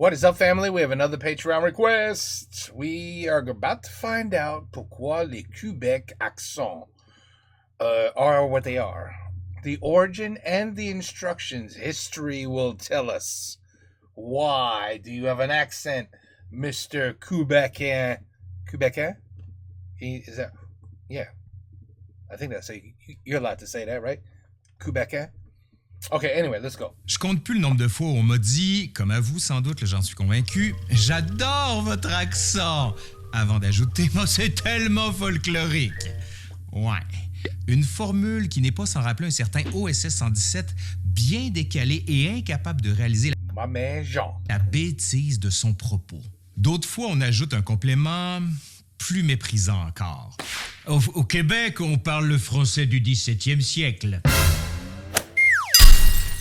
What is up, family? We have another Patreon request. We are about to find out pourquoi les Québec accents are what they are. The origin and the instructions. History will tell us. Why do you have an accent, Mr. Québécois? Québécois? Is that? Yeah. I think that's it. You're allowed to say that, right? Québécois? Okay, anyway, let's go. Je compte plus le nombre de fois où on m'a dit, comme à vous sans doute, j'en suis convaincu, « J'adore votre accent! » Avant d'ajouter, « C'est tellement folklorique! » Ouais, une formule qui n'est pas sans rappeler un certain OSS 117, bien décalé et incapable de réaliser la bêtise de son propos. D'autres fois, on ajoute un complément plus méprisant encore. Au Québec, on parle le français du 17e siècle.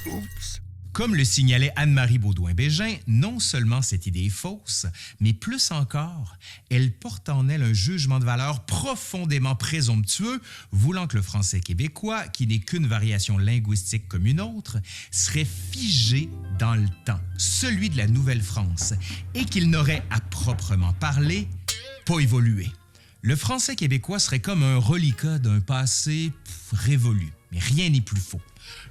Oups. Comme le signalait Anne-Marie Baudouin-Bégin, non seulement cette idée est fausse, mais plus encore, elle porte en elle un jugement de valeur profondément présomptueux, voulant que le français québécois, qui n'est qu'une variation linguistique comme une autre, serait figé dans le temps, celui de la Nouvelle-France, et qu'il n'aurait à proprement parler pas évolué. Le français québécois serait comme un reliquat d'un passé révolu, mais rien n'est plus faux.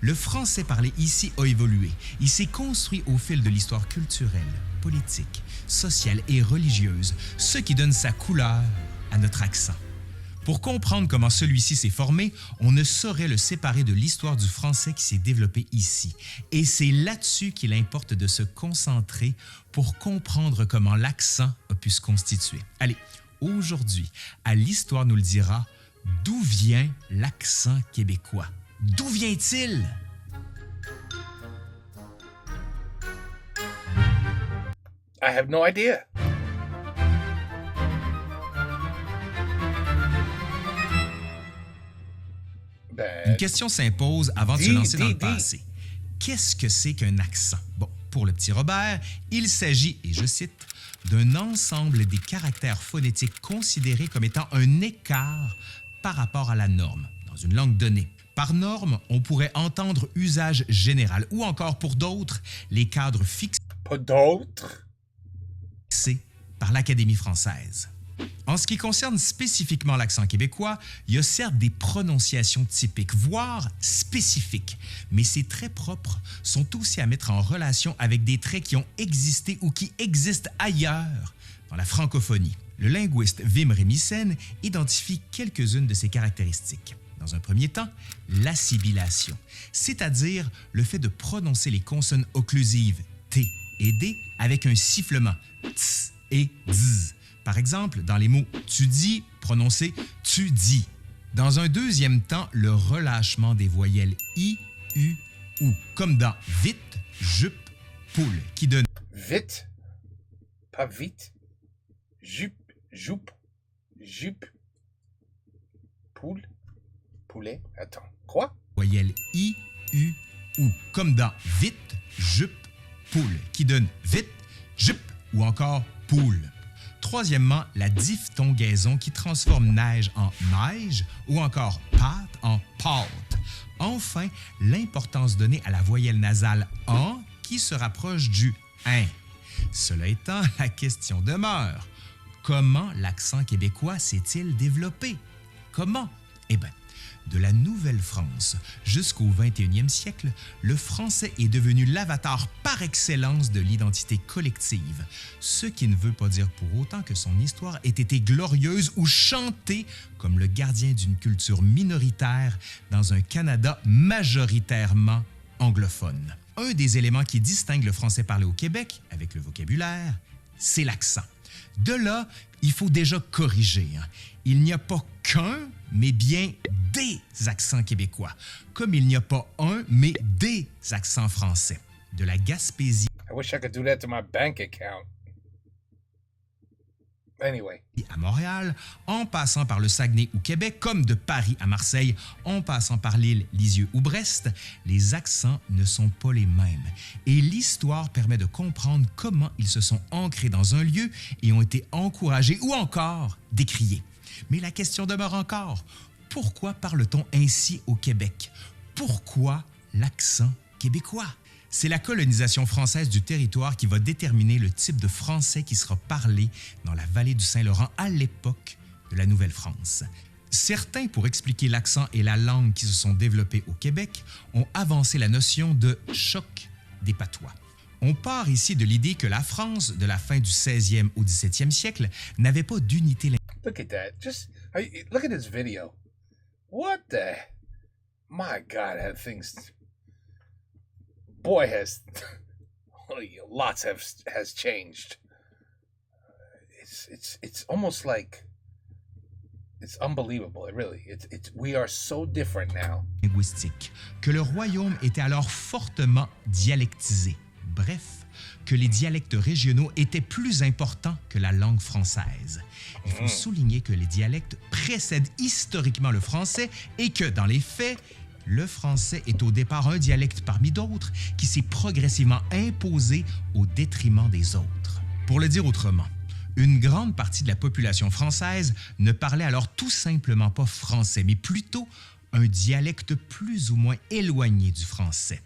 Le français parlé ici a évolué. Il s'est construit au fil de l'histoire culturelle, politique, sociale et religieuse, ce qui donne sa couleur à notre accent. Pour comprendre comment celui-ci s'est formé, on ne saurait le séparer de l'histoire du français qui s'est développée ici. Et c'est là-dessus qu'il importe de se concentrer pour comprendre comment l'accent a pu se constituer. Allez, aujourd'hui, à l'Histoire nous le dira, d'où vient l'accent québécois? D'où vient-il? I have no idea. Une question s'impose avant de se lancer dans le passé. Qu'est-ce que c'est qu'un accent? Bon, pour le petit Robert, il s'agit, et je cite, d'un ensemble des caractères phonétiques considérés comme étant un écart par rapport à la norme dans une langue donnée. Par norme, on pourrait entendre usage général ou encore pour d'autres, les cadres fixés par l'Académie française. En ce qui concerne spécifiquement l'accent québécois, il y a certes des prononciations typiques, voire spécifiques, mais ces traits propres sont aussi à mettre en relation avec des traits qui ont existé ou qui existent ailleurs dans la francophonie. Le linguiste Wim Rémissen identifie quelques-unes de ces caractéristiques. Dans un premier temps, l'assibilation, c'est-à-dire le fait de prononcer les consonnes occlusives T et D avec un sifflement ts et z. Par exemple, dans les mots tu dis, prononcé tu dis. Dans un deuxième temps, le relâchement des voyelles I, U, OU, comme dans vite, jupe, poule, qui donne vite, pas vite, jupe, jupe, jupe, poule. Poulet? Attends, quoi? Voyelle I, U, OU, comme dans vite, jupe, poule, qui donne vite, jupe ou encore poule. Troisièmement, la diphtongaison qui transforme neige en neige ou encore pâte en pâte. Enfin, l'importance donnée à la voyelle nasale en qui se rapproche du in. Cela étant, la question demeure. Comment l'accent québécois s'est-il développé? Comment? Eh bien, de la Nouvelle-France jusqu'au 21e siècle, le français est devenu l'avatar par excellence de l'identité collective, ce qui ne veut pas dire pour autant que son histoire ait été glorieuse ou chantée comme le gardien d'une culture minoritaire dans un Canada majoritairement anglophone. Un des éléments qui distingue le français parlé au Québec, avec le vocabulaire, c'est l'accent. De là, il faut déjà corriger. Il n'y a pas qu'un, mais bien des accents québécois, comme il n'y a pas un, mais des accents français. De la Gaspésie I wish I could do that to my bank account. Anyway. À Montréal, en passant par le Saguenay ou Québec, comme de Paris à Marseille, en passant par l'île, Lisieux ou Brest, les accents ne sont pas les mêmes. Et l'histoire permet de comprendre comment ils se sont ancrés dans un lieu et ont été encouragés ou encore décriés. Mais la question demeure encore. Pourquoi parle-t-on ainsi au Québec? Pourquoi l'accent québécois? C'est la colonisation française du territoire qui va déterminer le type de français qui sera parlé dans la vallée du Saint-Laurent à l'époque de la Nouvelle-France. Certains, pour expliquer l'accent et la langue qui se sont développés au Québec, ont avancé la notion de choc des patois. On part ici de l'idée que la France, de la fin du 16e au 17e siècle, n'avait pas d'unité linguistique. Look at that. Look at this video. What the? My God, that thing's... Boy, lots has changed. It's almost like... It's unbelievable, we are so different now. Que le royaume était alors fortement dialectisé. Bref, que les dialectes régionaux étaient plus importants que la langue française. Il faut souligner que les dialectes précèdent historiquement le français et que, dans les faits, le français est au départ un dialecte parmi d'autres qui s'est progressivement imposé au détriment des autres. Pour le dire autrement, une grande partie de la population française ne parlait alors tout simplement pas français, mais plutôt un dialecte plus ou moins éloigné du français.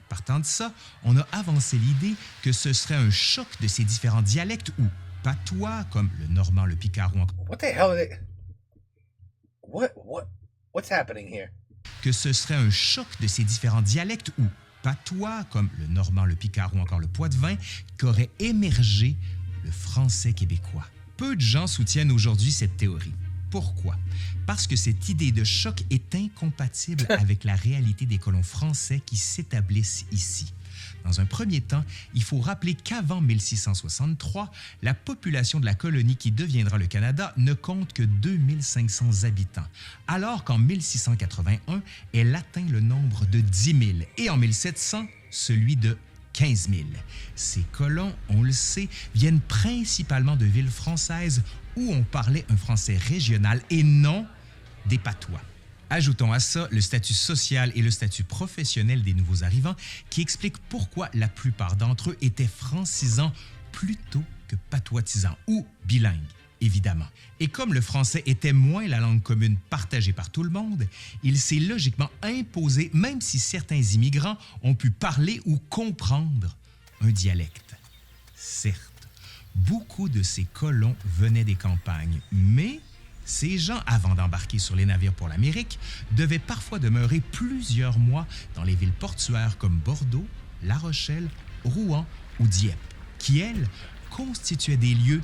Partant de ça, on a avancé l'idée que ce serait un choc de ces différents dialectes ou patois, comme le normand, le picard ou encore... What the hell are they... What's happening here? Que ce serait un choc de ces différents dialectes ou patois, comme le normand, le picard ou encore le poitevin, qu'aurait émergé le français québécois. Peu de gens soutiennent aujourd'hui cette théorie. Pourquoi? Parce que cette idée de choc est incompatible avec la réalité des colons français qui s'établissent ici. Dans un premier temps, il faut rappeler qu'avant 1663, la population de la colonie qui deviendra le Canada ne compte que 2500 habitants, alors qu'en 1681, elle atteint le nombre de 10 000 et en 1700, celui de 15 000. Ces colons, on le sait, viennent principalement de villes françaises où on parlait un français régional et non des patois. Ajoutons à ça le statut social et le statut professionnel des nouveaux arrivants qui expliquent pourquoi la plupart d'entre eux étaient francisants plutôt que patoisisants ou bilingues, évidemment. Et comme le français était moins la langue commune partagée par tout le monde, il s'est logiquement imposé même si certains immigrants ont pu parler ou comprendre un dialecte. Certes, beaucoup de ces colons venaient des campagnes, mais ces gens, avant d'embarquer sur les navires pour l'Amérique, devaient parfois demeurer plusieurs mois dans les villes portuaires comme Bordeaux, La Rochelle, Rouen ou Dieppe, qui, elles, constituaient des lieux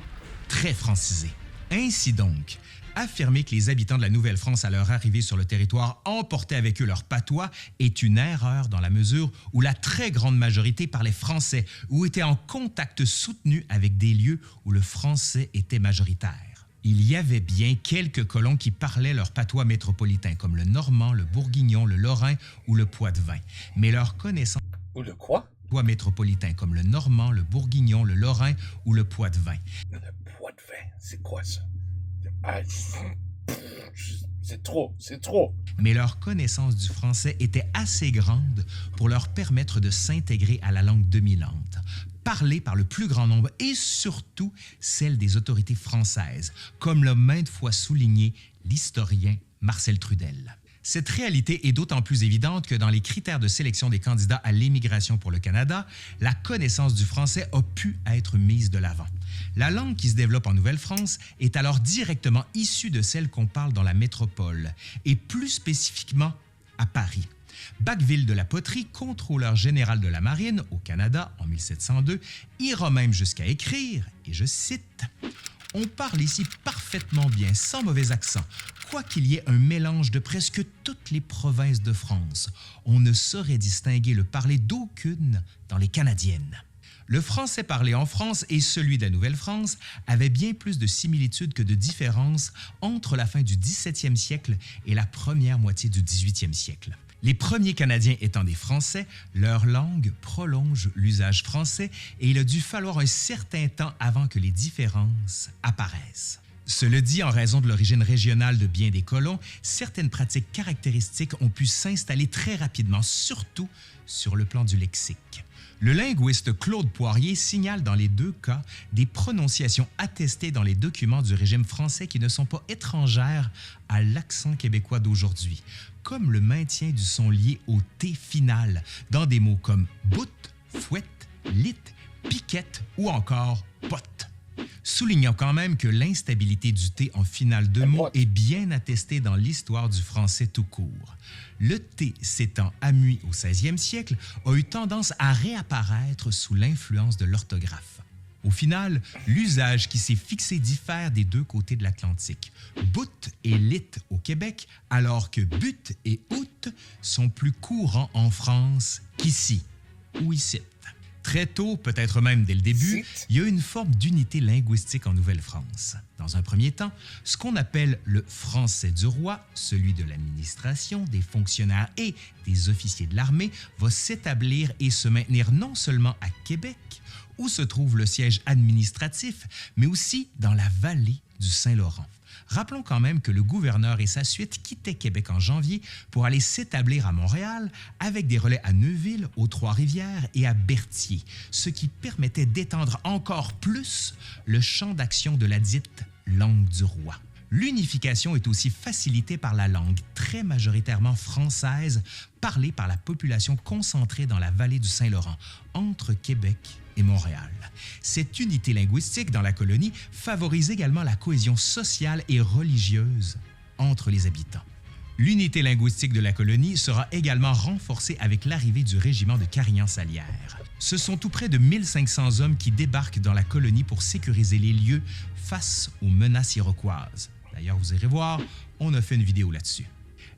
très francisés. Ainsi donc, affirmer que les habitants de la Nouvelle-France à leur arrivée sur le territoire emportaient avec eux leur patois est une erreur dans la mesure où la très grande majorité parlait français ou était en contact soutenu avec des lieux où le français était majoritaire. Il y avait bien quelques colons qui parlaient leur patois métropolitain, comme le normand, le bourguignon, le lorrain ou le poitevin. Mais leur connaissance... Ou le quoi? Patois métropolitain, comme le normand, le bourguignon, le lorrain ou le poitevin. Le poitevin, c'est quoi ça? C'est trop. Mais leur connaissance du français était assez grande pour leur permettre de s'intégrer à la langue dominante, parlée par le plus grand nombre et surtout celle des autorités françaises, comme l'a maintes fois souligné l'historien Marcel Trudel. Cette réalité est d'autant plus évidente que dans les critères de sélection des candidats à l'immigration pour le Canada, la connaissance du français a pu être mise de l'avant. La langue qui se développe en Nouvelle-France est alors directement issue de celle qu'on parle dans la métropole, et plus spécifiquement à Paris. Bacqueville de la Poterie, contrôleur général de la Marine au Canada en 1702, ira même jusqu'à écrire, et je cite, « On parle ici parfaitement bien, sans mauvais accent, quoiqu'il y ait un mélange de presque toutes les provinces de France. On ne saurait distinguer le parler d'aucune dans les canadiennes. » Le français parlé en France et celui de la Nouvelle-France avaient bien plus de similitudes que de différences entre la fin du 17e siècle et la première moitié du 18e siècle. Les premiers Canadiens étant des Français, leur langue prolonge l'usage français et il a dû falloir un certain temps avant que les différences apparaissent. Cela dit, en raison de l'origine régionale de bien des colons, certaines pratiques caractéristiques ont pu s'installer très rapidement, surtout sur le plan du lexique. Le linguiste Claude Poirier signale dans les deux cas des prononciations attestées dans les documents du régime français qui ne sont pas étrangères à l'accent québécois d'aujourd'hui, comme le maintien du son lié au T final dans des mots comme « bout » fouette, lit, piquette ou encore pote. Soulignons quand même que l'instabilité du T en finale de mots est bien attestée dans l'histoire du français tout court. Le T s'étant amui au 16e siècle, a eu tendance à réapparaître sous l'influence de l'orthographe. Au final, l'usage qui s'est fixé diffère des deux côtés de l'Atlantique. Bout et lit au Québec, alors que but et out sont plus courants en France qu'ici ou ici. Très tôt, peut-être même dès le début, il y a une forme d'unité linguistique en Nouvelle-France. Dans un premier temps, ce qu'on appelle le français du roi, celui de l'administration, des fonctionnaires et des officiers de l'armée, va s'établir et se maintenir non seulement à Québec, où se trouve le siège administratif, mais aussi dans la vallée du Saint-Laurent. Rappelons quand même que le gouverneur et sa suite quittaient Québec en janvier pour aller s'établir à Montréal avec des relais à Neuville, aux Trois-Rivières et à Berthier, ce qui permettait d'étendre encore plus le champ d'action de la dite langue du roi. L'unification est aussi facilitée par la langue, très majoritairement française, parlée par la population concentrée dans la vallée du Saint-Laurent, entre Québec et Montréal. Cette unité linguistique dans la colonie favorise également la cohésion sociale et religieuse entre les habitants. L'unité linguistique de la colonie sera également renforcée avec l'arrivée du régiment de Carignan-Salière. Ce sont tout près de 1500 hommes qui débarquent dans la colonie pour sécuriser les lieux face aux menaces iroquoises. D'ailleurs, vous irez voir, on a fait une vidéo là-dessus.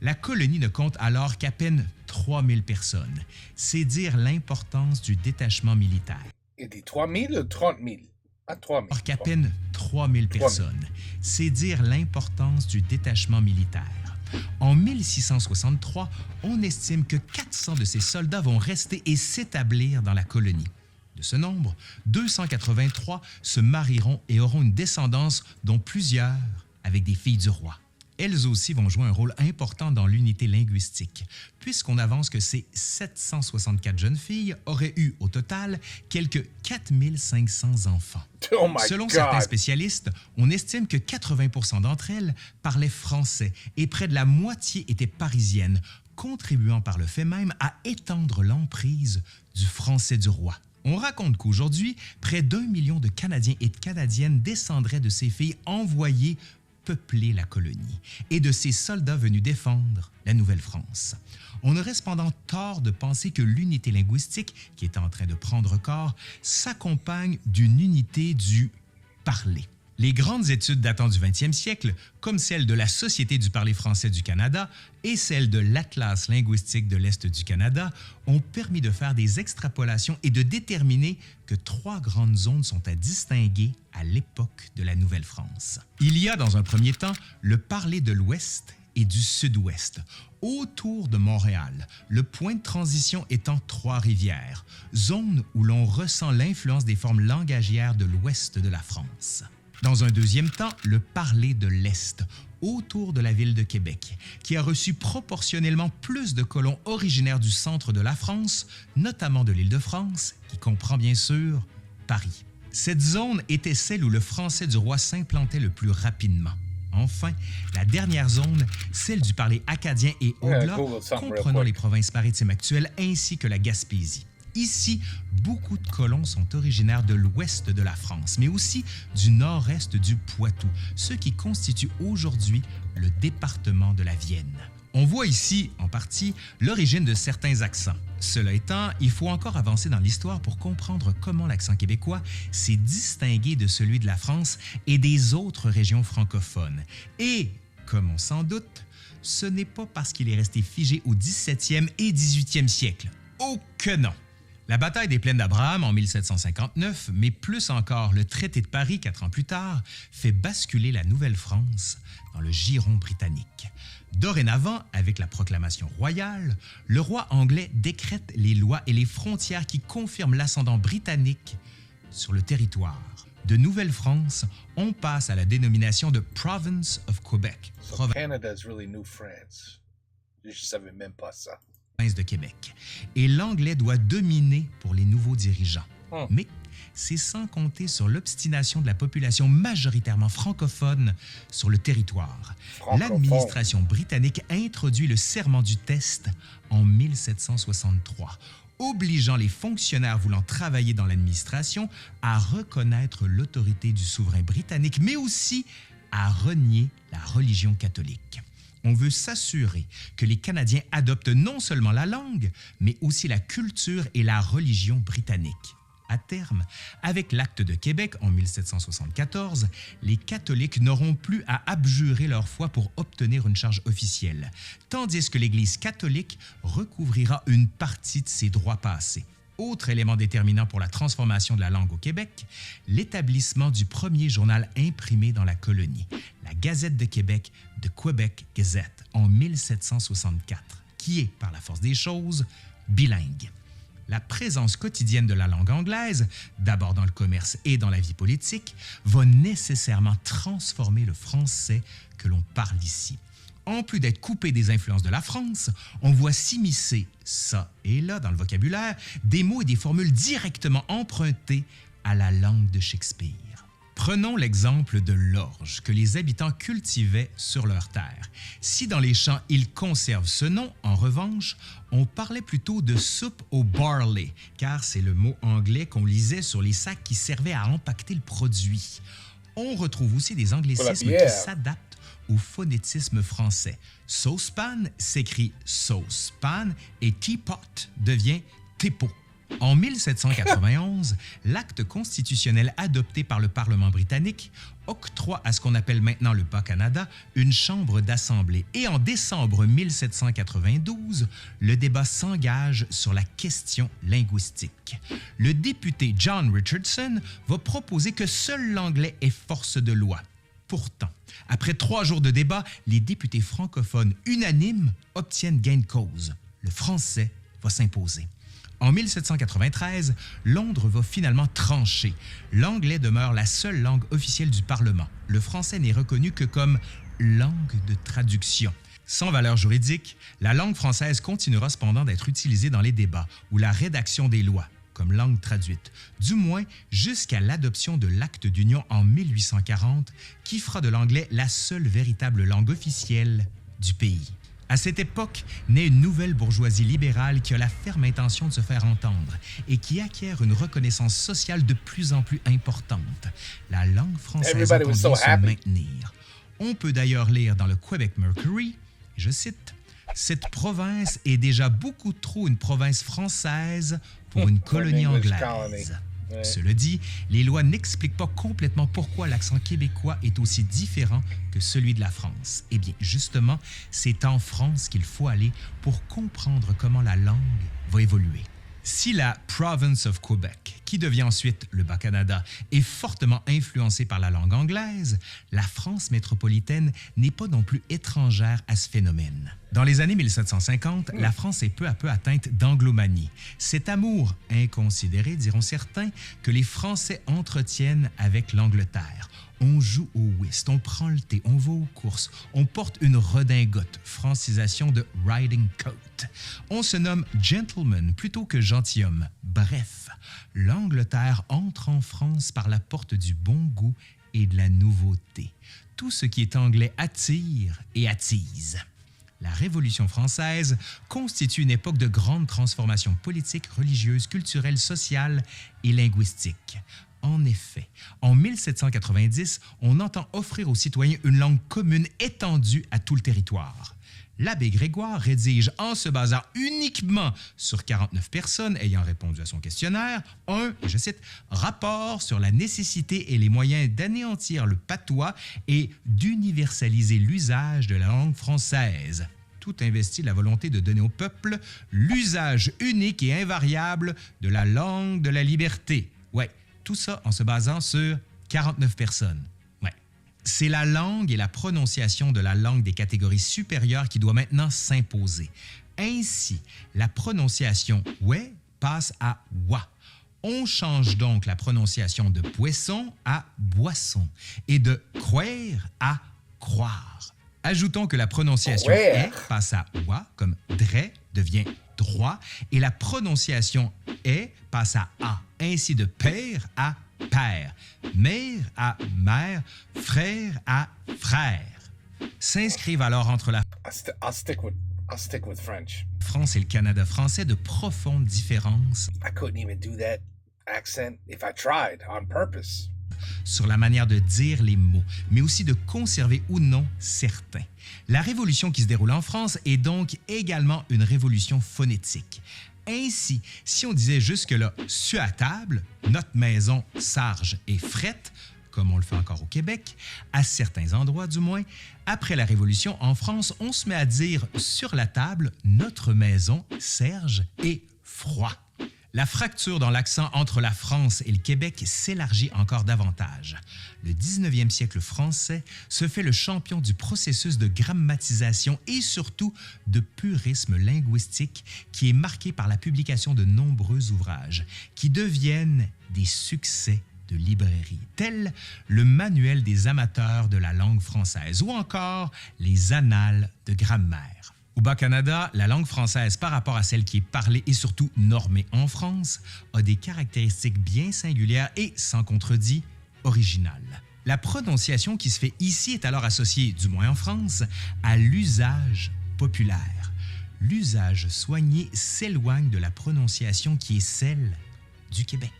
La colonie ne compte alors qu'à peine 3000 personnes. C'est dire l'importance du détachement militaire. Il dit 3000 ou 30 000? Ah, 3000. Alors qu'à peine 3000 personnes. C'est dire l'importance du détachement militaire. En 1663, on estime que 400 de ces soldats vont rester et s'établir dans la colonie. De ce nombre, 283 se marieront et auront une descendance dont plusieurs avec des filles du roi. Elles aussi vont jouer un rôle important dans l'unité linguistique, puisqu'on avance que ces 764 jeunes filles auraient eu au total quelques 4500 enfants. Oh my Selon God. certains spécialistes, on estime que 80% d'entre elles parlaient français et près de la moitié étaient parisiennes, contribuant par le fait même à étendre l'emprise du français du roi. On raconte qu'aujourd'hui, près d'1 million de Canadiens et de Canadiennes descendraient de ces filles envoyées peupler la colonie et de ces soldats venus défendre la Nouvelle-France. On aurait cependant tort de penser que l'unité linguistique, qui est en train de prendre corps, s'accompagne d'une unité du parler. Les grandes études datant du 20e siècle, comme celle de la Société du parler français du Canada et celle de l'Atlas linguistique de l'Est du Canada, ont permis de faire des extrapolations et de déterminer que 3 grandes zones sont à distinguer à l'époque de la Nouvelle-France. Il y a dans un premier temps le parler de l'Ouest et du Sud-Ouest, autour de Montréal, le point de transition étant Trois-Rivières, zone où l'on ressent l'influence des formes langagières de l'Ouest de la France. Dans un deuxième temps, le parler de l'Est, autour de la ville de Québec, qui a reçu proportionnellement plus de colons originaires du centre de la France, notamment de l'Île-de-France, qui comprend bien sûr Paris. Cette zone était celle où le français du roi s'implantait le plus rapidement. Enfin, la dernière zone, celle du parler acadien et Haut-Glas, comprenant les provinces maritimes actuelles ainsi que la Gaspésie. Ici, beaucoup de colons sont originaires de l'ouest de la France, mais aussi du nord-est du Poitou, ce qui constitue aujourd'hui le département de la Vienne. On voit ici, en partie, l'origine de certains accents. Cela étant, il faut encore avancer dans l'histoire pour comprendre comment l'accent québécois s'est distingué de celui de la France et des autres régions francophones. Et, comme on s'en doute, ce n'est pas parce qu'il est resté figé au 17e et 18e siècle. Oh que non! La bataille des Plaines d'Abraham en 1759, mais plus encore le traité de Paris 4 ans plus tard, fait basculer la Nouvelle-France dans le giron britannique. Dorénavant, avec la proclamation royale, le roi anglais décrète les lois et les frontières qui confirment l'ascendant britannique sur le territoire. De Nouvelle-France, on passe à la dénomination de Province of Quebec. So Canada's really New France. Je savais même pas ça. De Québec. Et l'anglais doit dominer pour les nouveaux dirigeants. Mais c'est sans compter sur l'obstination de la population majoritairement francophone sur le territoire. L'administration britannique introduit le serment du test en 1763, obligeant les fonctionnaires voulant travailler dans l'administration à reconnaître l'autorité du souverain britannique, mais aussi à renier la religion catholique. On veut s'assurer que les Canadiens adoptent non seulement la langue, mais aussi la culture et la religion britannique. À terme, avec l'Acte de Québec en 1774, les catholiques n'auront plus à abjurer leur foi pour obtenir une charge officielle, tandis que l'Église catholique recouvrira une partie de ses droits passés. Autre élément déterminant pour la transformation de la langue au Québec, l'établissement du premier journal imprimé dans la colonie, la Gazette de Québec, The Quebec Gazette, en 1764, qui est, par la force des choses, bilingue. La présence quotidienne de la langue anglaise, d'abord dans le commerce et dans la vie politique, va nécessairement transformer le français que l'on parle ici. En plus d'être coupé des influences de la France, on voit s'immiscer, ça et là, dans le vocabulaire, des mots et des formules directement empruntés à la langue de Shakespeare. Prenons l'exemple de l'orge que les habitants cultivaient sur leurs terres. Si dans les champs ils conservent ce nom, en revanche, on parlait plutôt de soupe au barley, car c'est le mot anglais qu'on lisait sur les sacs qui servaient à empaqueter le produit. On retrouve aussi des anglicismes qui s'adaptent au phonétisme français. Saucepan s'écrit saucepan et teapot devient teapot. En 1791, l'acte constitutionnel adopté par le Parlement britannique octroie à ce qu'on appelle maintenant le Bas-Canada une chambre d'assemblée. Et en décembre 1792, le débat s'engage sur la question linguistique. Le député John Richardson va proposer que seul l'anglais est force de loi. Pourtant, après 3 jours de débat, les députés francophones unanimes obtiennent gain de cause. Le français va s'imposer. En 1793, Londres va finalement trancher. L'anglais demeure la seule langue officielle du Parlement. Le français n'est reconnu que comme langue de traduction. Sans valeur juridique, la langue française continuera cependant d'être utilisée dans les débats ou la rédaction des lois, comme langue traduite, du moins jusqu'à l'adoption de l'Acte d'Union en 1840, qui fera de l'anglais la seule véritable langue officielle du pays. À cette époque, naît une nouvelle bourgeoisie libérale qui a la ferme intention de se faire entendre et qui acquiert une reconnaissance sociale de plus en plus importante. La langue française entend se maintenir. On peut d'ailleurs lire dans le Quebec Mercury, je cite, « Cette province est déjà beaucoup trop une province française pour une colonie anglaise. » Cela dit, les lois n'expliquent pas complètement pourquoi l'accent québécois est aussi différent que celui de la France. Eh bien, justement, c'est en France qu'il faut aller pour comprendre comment la langue va évoluer. Si la Province of Quebec, qui devient ensuite le Bas-Canada, est fortement influencée par la langue anglaise, la France métropolitaine n'est pas non plus étrangère à ce phénomène. Dans les années 1750, la France est peu à peu atteinte d'anglomanie. Cet amour inconsidéré, diront certains, que les Français entretiennent avec l'Angleterre. On joue au whist, on prend le thé, on va aux courses, on porte une redingote, francisation de riding coat. On se nomme gentleman plutôt que gentilhomme. Bref, l'Angleterre entre en France par la porte du bon goût et de la nouveauté. Tout ce qui est anglais attire et attise. La Révolution française constitue une époque de grandes transformations politiques, religieuses, culturelles, sociales et linguistiques. En effet, en 1790, on entend offrir aux citoyens une langue commune étendue à tout le territoire. L'abbé Grégoire rédige, en se basant uniquement sur 49 personnes ayant répondu à son questionnaire, un, et je cite, « rapport sur la nécessité et les moyens d'anéantir le patois et d'universaliser l'usage de la langue française. » Tout investit la volonté de donner au peuple l'usage unique et invariable de la langue de la liberté. Ouais. Tout ça en se basant sur 49 personnes. Ouais. C'est la langue et la prononciation de la langue des catégories supérieures qui doit maintenant s'imposer. Ainsi, la prononciation « ouais » passe à « wa ». On change donc la prononciation de « poisson » à « boisson » et de « croire » à « croire ». Ajoutons que la prononciation « est » passe à « wa » comme « dre » devient « droit » et la prononciation « est » passe à « a ». Ainsi de père à père, mère à mère, frère à frère. S'inscrivent alors entre la I'll stick with French. France et le Canada français de profondes différences I couldn't even do that accent if I tried on purpose. sur la manière de dire les mots, mais aussi de conserver ou non certains. La révolution qui se déroule en France est donc également une révolution phonétique. Ainsi, si on disait jusque-là « su à table »,« notre maison, sarge et frette », comme on le fait encore au Québec, à certains endroits du moins, après la Révolution en France, on se met à dire « sur la table, notre maison, serge et froid ». La fracture dans l'accent entre la France et le Québec s'élargit encore davantage. Le 19e siècle français se fait le champion du processus de grammatisation et surtout de purisme linguistique qui est marqué par la publication de nombreux ouvrages qui deviennent des succès de librairie, tels le Manuel des amateurs de la langue française ou encore les Annales de grammaire. Au Bas-Canada, la langue française, par rapport à celle qui est parlée et surtout normée en France, a des caractéristiques bien singulières et, sans contredit, originales. La prononciation qui se fait ici est alors associée, du moins en France, à l'usage populaire. L'usage soigné s'éloigne de la prononciation qui est celle du Québec.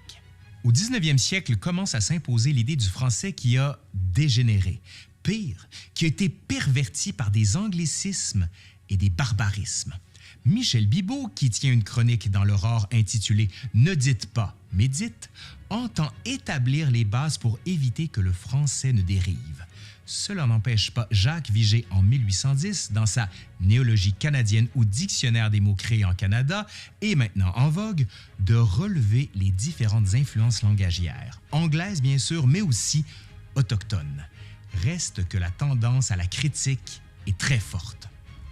Au 19e siècle commence à s'imposer l'idée du français qui a dégénéré. Pire, qui a été perverti par des anglicismes et des barbarismes. Michel Bibeau, qui tient une chronique dans l'Aurore intitulée « Ne dites pas, mais dites », entend établir les bases pour éviter que le français ne dérive. Cela n'empêche pas Jacques Vigée en 1810, dans sa Néologie canadienne ou Dictionnaire des mots créés en Canada, et maintenant en vogue, de relever les différentes influences langagières, anglaises bien sûr, mais aussi autochtones. Reste que la tendance à la critique est très forte.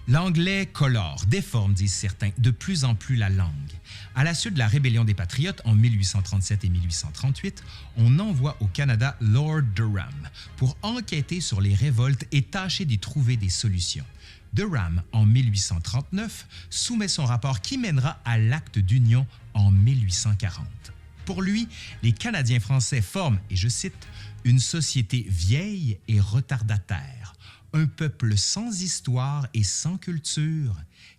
L'anglais colore, déforme, disent certains, de plus en plus la langue. À la suite de la rébellion des Patriotes en 1837 et 1838, on envoie au Canada Lord Durham pour enquêter sur les révoltes et tâcher d'y trouver des solutions. Durham, en 1839, soumet son rapport qui mènera à l'acte d'union en 1840. Pour lui, les Canadiens français forment, et je cite, « une société vieille et retardataire, un peuple sans histoire et sans culture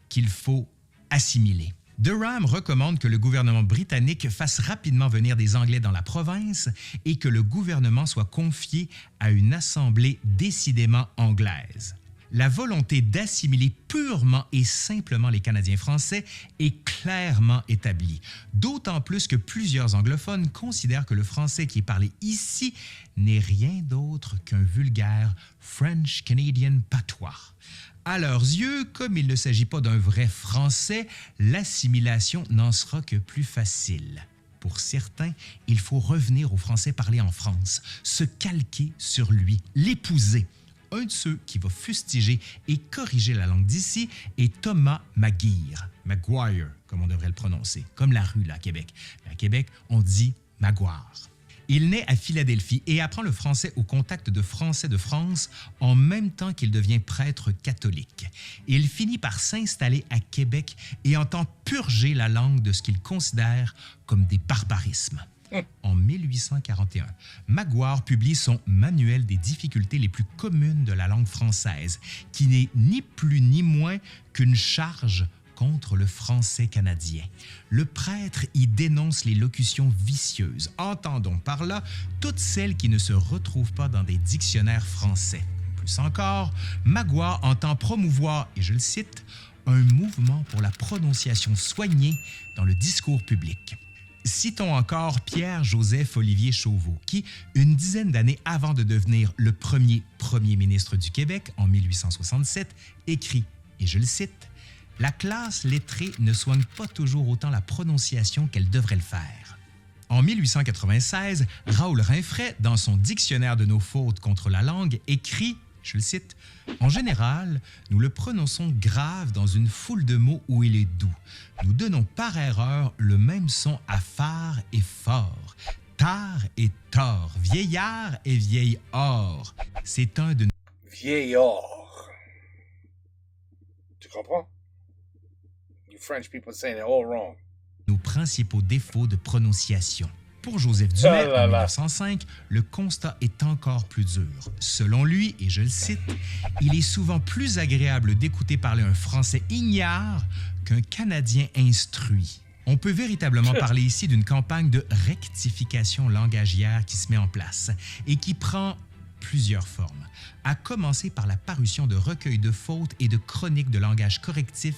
qu'il faut assimiler. » Durham recommande que le gouvernement britannique fasse rapidement venir des Anglais dans la province et que le gouvernement soit confié à une assemblée décidément anglaise. La volonté d'assimiler purement et simplement les Canadiens français est clairement établie, d'autant plus que plusieurs anglophones considèrent que le français qui est parlé ici n'est rien d'autre qu'un vulgaire French Canadian patois. À leurs yeux, comme il ne s'agit pas d'un vrai français, l'assimilation n'en sera que plus facile. Pour certains, il faut revenir au français parlé en France, se calquer sur lui, l'épouser. Un de ceux qui va fustiger et corriger la langue d'ici est Thomas Maguire, comme on devrait le prononcer, comme la rue là, à Québec. À Québec, on dit Maguire. Il naît à Philadelphie et apprend le français au contact de Français de France en même temps qu'il devient prêtre catholique. Il finit par s'installer à Québec et entend purger la langue de ce qu'il considère comme des barbarismes. En 1841, Maguire publie son Manuel des difficultés les plus communes de la langue française, qui n'est ni plus ni moins qu'une charge contre le français canadien. Le prêtre y dénonce les locutions vicieuses, entendons par là toutes celles qui ne se retrouvent pas dans des dictionnaires français. Plus encore, Maguire entend promouvoir, et je le cite, « un mouvement pour la prononciation soignée dans le discours public ». Citons encore Pierre-Joseph Olivier Chauveau, qui, une dizaine d'années avant de devenir le premier ministre du Québec, en 1867, écrit, et je le cite, « La classe lettrée ne soigne pas toujours autant la prononciation qu'elle devrait le faire. » En 1896, Raoul Rinfret, dans son Dictionnaire de nos fautes contre la langue, écrit, je le cite, « En général, nous le prononçons grave dans une foule de mots où il est doux. Nous donnons par erreur le même son à phare et fort, tard et tort, vieillard et vieil or. C'est un de nos... » Vieillard. Tu comprends? You French people saying it all wrong. Nos principaux défauts de prononciation. Pour Joseph Dumais, là en là. 1905, le constat est encore plus dur. Selon lui, et je le cite, « Il est souvent plus agréable d'écouter parler un Français ignare qu'un Canadien instruit. » On peut véritablement parler ici d'une campagne de rectification langagière qui se met en place et qui prend plusieurs formes, à commencer par la parution de recueils de fautes et de chroniques de langage correctif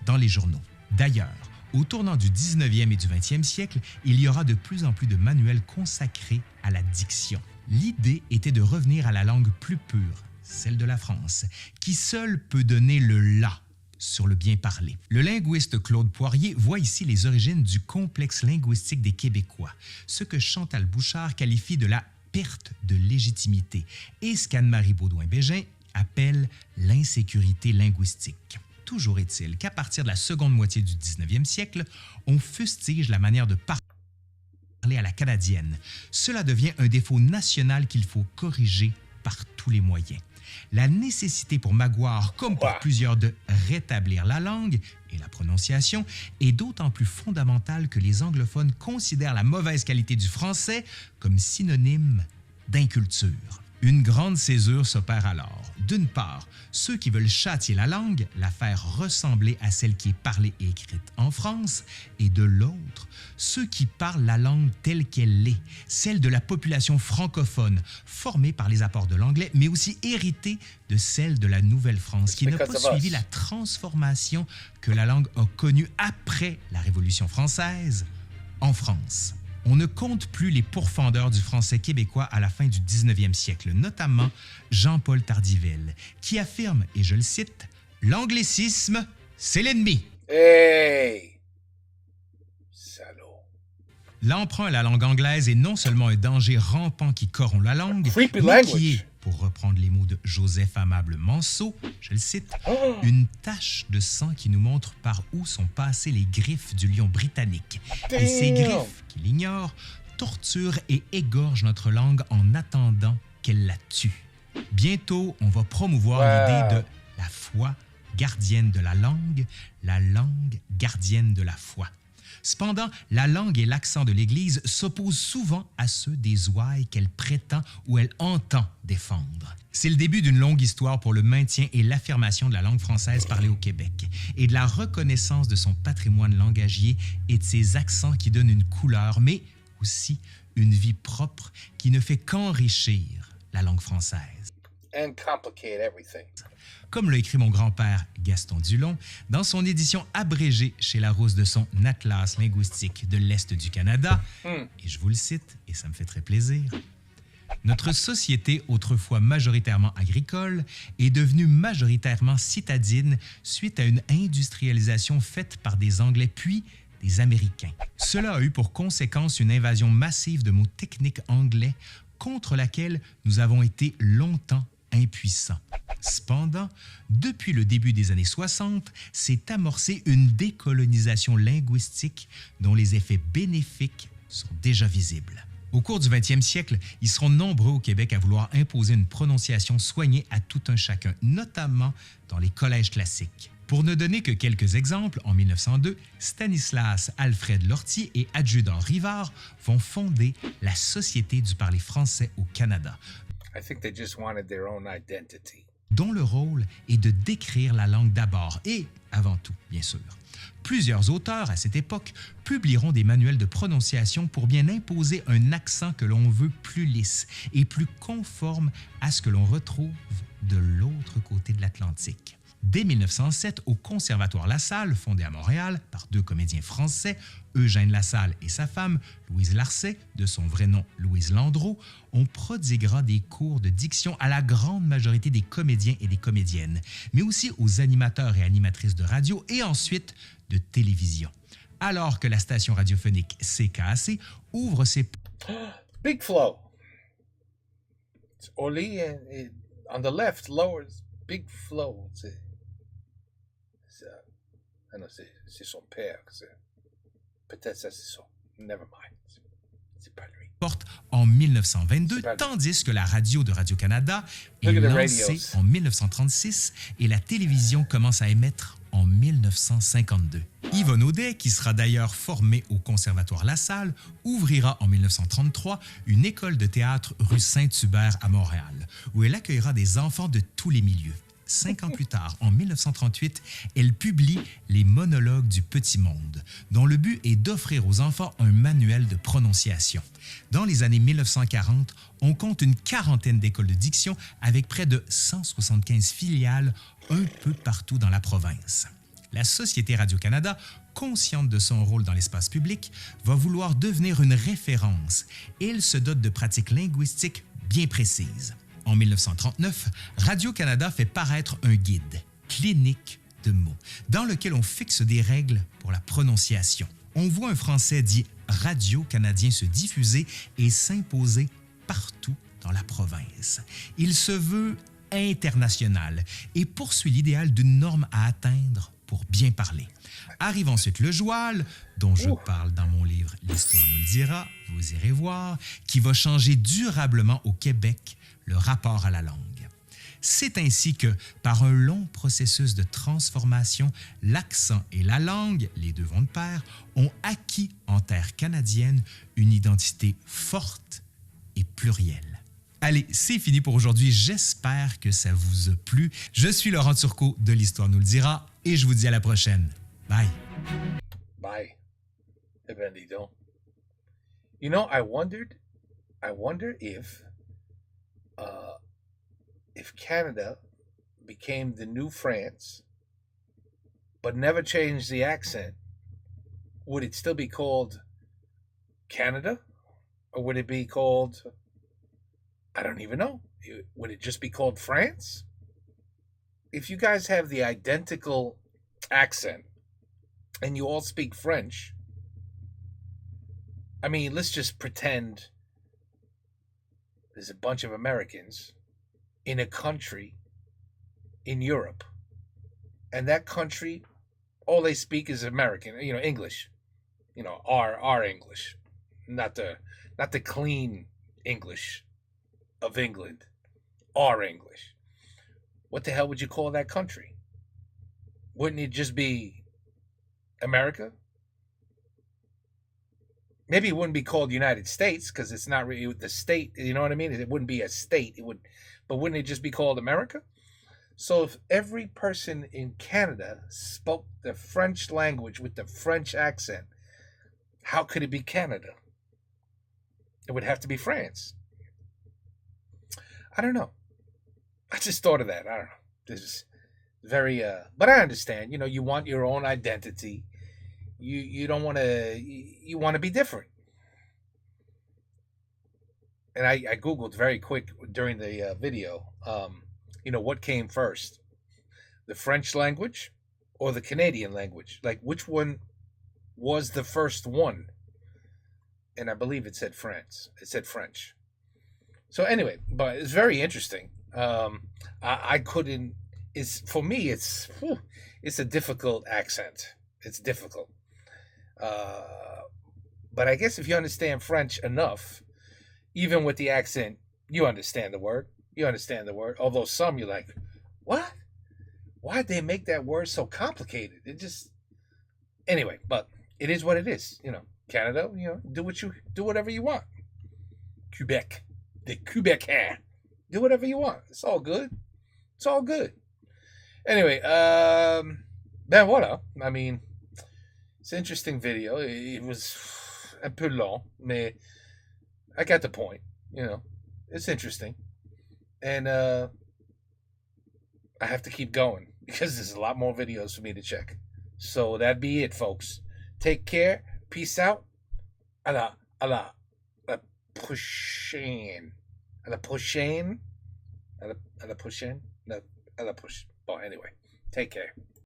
dans les journaux. D'ailleurs, au tournant du 19e et du 20e siècle, il y aura de plus en plus de manuels consacrés à la diction. L'idée était de revenir à la langue plus pure, celle de la France, qui seule peut donner le « la » sur le bien parlé. Le linguiste Claude Poirier voit ici les origines du complexe linguistique des Québécois, ce que Chantal Bouchard qualifie de la perte de légitimité et ce qu'Anne-Marie Baudouin-Bégin appelle l'insécurité linguistique. Toujours est-il qu'à partir de la seconde moitié du 19e siècle, on fustige la manière de parler à la canadienne. Cela devient un défaut national qu'il faut corriger par tous les moyens. La nécessité pour Maguire, comme pour plusieurs, de rétablir la langue et la prononciation est d'autant plus fondamentale que les anglophones considèrent la mauvaise qualité du français comme synonyme d'inculture. Une grande césure s'opère alors. D'une part, ceux qui veulent châtier la langue, la faire ressembler à celle qui est parlée et écrite en France, et de l'autre, ceux qui parlent la langue telle qu'elle est, celle de la population francophone, formée par les apports de l'anglais, mais aussi héritée de celle de la Nouvelle-France, qui n'a pas suivi la transformation que la langue a connue après la Révolution française en France. On ne compte plus les pourfendeurs du français québécois à la fin du 19e siècle, notamment Jean-Paul Tardiville, qui affirme, et je le cite, « L'anglicisme, c'est l'ennemi. » Hey! Salaud. L'emprunt à la langue anglaise est non seulement un danger rampant qui corrompt la langue, Creepy mais language. qui est, pour reprendre les mots de Joseph Amable Manceau, je le cite, « une tache de sang qui nous montre par où sont passées les griffes du lion britannique. Et ces griffes, qu'il ignore, torturent et égorgent notre langue en attendant qu'elle la tue. » Bientôt, on va promouvoir l'idée de la foi gardienne de la langue gardienne de la foi. Cependant, la langue et l'accent de l'Église s'opposent souvent à ceux des ouailles qu'elle prétend ou elle entend défendre. C'est le début d'une longue histoire pour le maintien et l'affirmation de la langue française parlée au Québec et de la reconnaissance de son patrimoine langagier et de ses accents qui donnent une couleur, mais aussi une vie propre qui ne fait qu'enrichir la langue française. And complicate everything. Comme l'a écrit mon grand-père Gaston Dulon dans son édition abrégée chez Larousse de son Atlas linguistique de l'Est du Canada, et je vous le cite, et ça me fait très plaisir. Notre société, autrefois majoritairement agricole, est devenue majoritairement citadine suite à une industrialisation faite par des Anglais puis des Américains. Cela a eu pour conséquence une invasion massive de mots techniques anglais contre laquelle nous avons été longtemps impuissants. Cependant, depuis le début des années 60, s'est amorcée une décolonisation linguistique dont les effets bénéfiques sont déjà visibles. Au cours du 20e siècle, ils seront nombreux au Québec à vouloir imposer une prononciation soignée à tout un chacun, notamment dans les collèges classiques. Pour ne donner que quelques exemples, en 1902, Stanislas Alfred Lortie et Adjudant Rivard vont fonder la Société du parler français au Canada, I think they just wanted their own identity. dont le rôle est de décrire la langue d'abord et, avant tout, bien sûr. Plusieurs auteurs, à cette époque, publieront des manuels de prononciation pour bien imposer un accent que l'on veut plus lisse et plus conforme à ce que l'on retrouve de l'autre côté de l'Atlantique. Dès 1907, au Conservatoire La Salle, fondé à Montréal par deux comédiens français, Eugène Lassalle et sa femme, Louise Larcet, de son vrai nom Louise Landreau, on prodiguera des cours de diction à la grande majorité des comédiens et des comédiennes, mais aussi aux animateurs et animatrices de radio et ensuite de télévision. Alors que la station radiophonique CKAC ouvre ses... Big Flow. It's Oli and on the left, lower, Big Flow. Ah non, c'est son père. Peut-être ça, c'est son... Never mind. C'est pas lui. Porte en 1922, tandis que la radio de Radio-Canada est lancée en 1936 et la télévision commence à émettre en 1952. Yvonne Audet, qui sera d'ailleurs formée au Conservatoire La Salle, ouvrira en 1933 une école de théâtre rue Saint-Hubert à Montréal, où elle accueillera des enfants de tous les milieux. 5 ans plus tard, en 1938, elle publie Les monologues du petit monde, dont le but est d'offrir aux enfants un manuel de prononciation. Dans les années 1940, on compte une quarantaine d'écoles de diction avec près de 175 filiales un peu partout dans la province. La Société Radio-Canada, consciente de son rôle dans l'espace public, va vouloir devenir une référence et elle se dote de pratiques linguistiques bien précises. En 1939, Radio-Canada fait paraître un guide, Clinique de mots, dans lequel on fixe des règles pour la prononciation. On voit un français dit radio-canadien se diffuser et s'imposer partout dans la province. Il se veut international et poursuit l'idéal d'une norme à atteindre pour bien parler. Arrive ensuite le joual, dont je parle dans mon livre « L'histoire nous le dira », vous irez voir, qui va changer durablement au Québec le rapport à la langue. C'est ainsi que, par un long processus de transformation, l'accent et la langue, les deux vont de pair, ont acquis en terre canadienne une identité forte et plurielle. Allez, c'est fini pour aujourd'hui. J'espère que ça vous a plu. Je suis Laurent Turcot de l'Histoire nous le dira et je vous dis à la prochaine. Bye. Bye. Eh ben, dis donc. You know, I wonder if Canada became the new France, but never changed the accent, would it still be called Canada? Or would it be called, I don't even know. Would it just be called France? If you guys have the identical accent and you all speak French, I mean, let's just pretend there's a bunch of Americans in a country in Europe, and that country, all they speak is American, English, our English, not the clean English of England, our English. What the hell would you call that country? Wouldn't it just be America? Maybe it wouldn't be called United States because it's not really the state. You know what I mean? It wouldn't be a state. But wouldn't it just be called America? So if every person in Canada spoke the French language with the French accent, how could it be Canada? It would have to be France. I don't know. I just thought of that. I don't know. This is very, but I understand. You want your own identity. You don't want to. You want to be different. And I Googled very quick during the video. What came first, the French language or the Canadian language? Like, which one was the first one? And I believe it said France. It said French. So anyway, but it's very interesting. I couldn't. For me, it's a difficult accent. It's difficult. But I guess if you understand French enough, even with the accent, you understand the word. You understand the word. Although some you're like, what? Why'd they make that word so complicated? It just anyway. But it is what it is. Canada. Do whatever you want. Quebec, the Quebecois. Do whatever you want. It's all good. It's all good. Anyway, ben voilà. I mean, it's an interesting video. It was un peu long, mais I got the point. It's interesting. And I have to keep going because there's a lot more videos for me to check. So that'd be it, folks. Take care. Peace out. À la prochaine. À la prochaine. Bon, anyway. Take care.